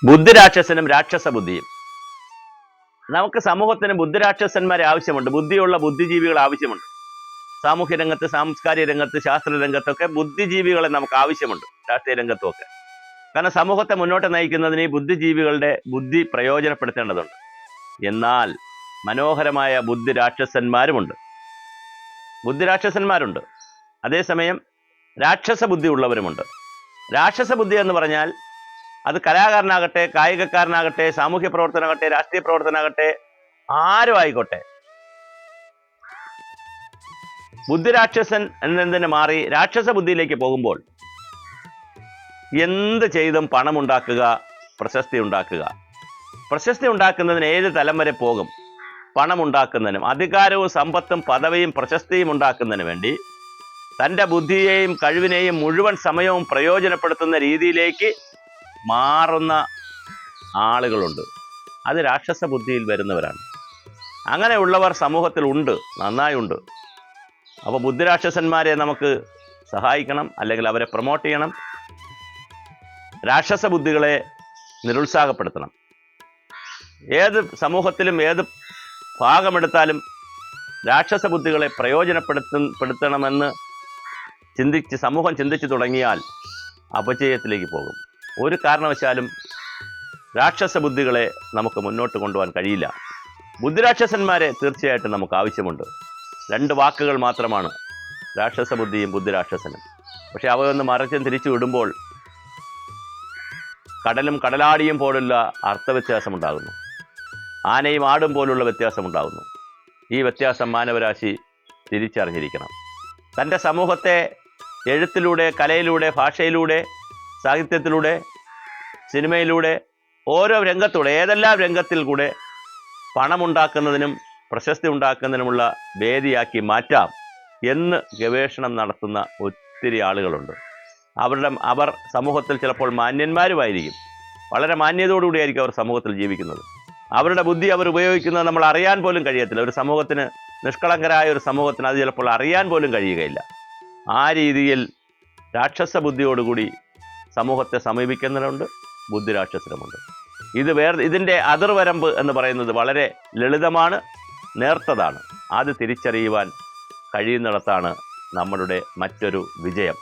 ബുദ്ധിരാക്ഷസനും രാക്ഷസ ബുദ്ധിയും. നമുക്ക് സമൂഹത്തിന് ബുദ്ധിരാക്ഷസന്മാരെ ആവശ്യമുണ്ട്, ബുദ്ധിയുള്ള ബുദ്ധിജീവികൾ ആവശ്യമുണ്ട്. സാമൂഹ്യ രംഗത്ത്, സാംസ്കാരിക രംഗത്ത്, ശാസ്ത്ര രംഗത്തൊക്കെ ബുദ്ധിജീവികളെ നമുക്ക് ആവശ്യമുണ്ട്, രാഷ്ട്രീയ രംഗത്തുമൊക്കെ. കാരണം സമൂഹത്തെ മുന്നോട്ട് നയിക്കുന്നതിന് ഈ ബുദ്ധിജീവികളുടെ ബുദ്ധി പ്രയോജനപ്പെടുത്തേണ്ടതുണ്ട്. എന്നാൽ മനോഹരമായ ബുദ്ധിരാക്ഷസന്മാരുണ്ട്. അതേസമയം രാക്ഷസ ബുദ്ധി ഉള്ളവരുമുണ്ട്. രാക്ഷസ ബുദ്ധി എന്ന് പറഞ്ഞാൽ അത് കലാകാരനാകട്ടെ, കായികക്കാരനാകട്ടെ, സാമൂഹ്യ പ്രവർത്തനാകട്ടെ, രാഷ്ട്രീയ പ്രവർത്തനാകട്ടെ, ആരും ആയിക്കോട്ടെ, ബുദ്ധിരാക്ഷസൻ എന്നതിന് മാറി രാക്ഷസ ബുദ്ധിയിലേക്ക് പോകുമ്പോൾ എന്ത് ചെയ്തും പണമുണ്ടാക്കുക, പ്രശസ്തി ഉണ്ടാക്കുക. പ്രശസ്തി ഉണ്ടാക്കുന്നതിന് ഏത് തലം വരെ പോകും? പണമുണ്ടാക്കുന്നതിനും അധികാരവും സമ്പത്തും പദവിയും പ്രശസ്തിയും ഉണ്ടാക്കുന്നതിന് വേണ്ടി തൻ്റെ ബുദ്ധിയെയും കഴിവിനെയും മുഴുവൻ സമയവും പ്രയോജനപ്പെടുത്തുന്ന രീതിയിലേക്ക് മാറുന്ന ആളുകളുണ്ട്. അത് രാക്ഷസ ബുദ്ധിയിൽ വരുന്നവരാണ്. അങ്ങനെയുള്ളവർ സമൂഹത്തിൽ ഉണ്ട്, നന്നായി ഉണ്ട്. അപ്പോൾ ബുദ്ധിരാക്ഷസന്മാരെ നമുക്ക് സഹായിക്കണം, അല്ലെങ്കിൽ അവരെ പ്രൊമോട്ട് ചെയ്യണം. രാക്ഷസ ബുദ്ധികളെ നിരുത്സാഹപ്പെടുത്തണം. ഏത് സമൂഹത്തിലും ഏത് ഭാഗമെടുത്താലും രാക്ഷസ ബുദ്ധികളെ പ്രയോജനപ്പെടുത്തണമെന്ന് സമൂഹം ചിന്തിച്ചു തുടങ്ങിയാൽ അപജയത്തിലേക്ക് പോകും. ഒരു കാരണവശാലും രാക്ഷസ ബുദ്ധികളെ നമുക്ക് മുന്നോട്ട് കൊണ്ടുപോകാൻ കഴിയില്ല. ബുദ്ധിരാക്ഷസന്മാരെ തീർച്ചയായിട്ടും നമുക്ക് ആവശ്യമുണ്ട്. 2 വാക്കുകൾ മാത്രമാണ്, രാക്ഷസ ബുദ്ധിയും ബുദ്ധിരാക്ഷസനും. പക്ഷെ അവയൊന്ന് മറിച്ചും തിരിച്ചു വിടുമ്പോൾ കടലും കടലാടിയും പോലുള്ള അർത്ഥവ്യത്യാസമുണ്ടാകുന്നു. ആനയും ആടും പോലുള്ള വ്യത്യാസമുണ്ടാകുന്നു. ഈ വ്യത്യാസം മാനവരാശി തിരിച്ചറിഞ്ഞിരിക്കണം. തൻ്റെ സമൂഹത്തെ എഴുത്തിലൂടെ, കലയിലൂടെ, ഭാഷയിലൂടെ, സാഹിത്യത്തിലൂടെ, സിനിമയിലൂടെ, ഓരോ രംഗത്തൂടെ, ഏതെല്ലാം രംഗത്തിൽ കൂടെ പണമുണ്ടാക്കുന്നതിനും പ്രശസ്തി ഉണ്ടാക്കുന്നതിനുമുള്ള വേദിയാക്കി മാറ്റാം എന്ന് ഗവേഷണം നടത്തുന്ന ഒത്തിരി ആളുകളുണ്ട്. അവർ സമൂഹത്തിൽ ചിലപ്പോൾ മാന്യന്മാരുമായിരിക്കും, വളരെ മാന്യതയോടുകൂടിയായിരിക്കും അവർ സമൂഹത്തിൽ ജീവിക്കുന്നത്. അവരുടെ ബുദ്ധി അവർ ഉപയോഗിക്കുന്നത് നമ്മൾ അറിയാൻ പോലും കഴിയത്തില്ല. ഒരു സമൂഹത്തിന്, നിഷ്കളങ്കരായ ഒരു സമൂഹത്തിന് അത് ചിലപ്പോൾ അറിയാൻ പോലും കഴിയുകയില്ല. ആ രീതിയിൽ രാക്ഷസ ബുദ്ധിയോടുകൂടി സമൂഹത്തെ സമീപിക്കുന്നവരുണ്ട്, ബുദ്ധിരാക്ഷസനുമുണ്ട്. ഇതിൻ്റെ അതിർവരമ്പ് എന്ന് പറയുന്നത് വളരെ ലളിതമാണ്, നേർത്തതാണ്. അത് തിരിച്ചറിയുവാൻ കഴിയുന്നിടത്താണ് നമ്മളുടെ മറ്റൊരു വിജയം.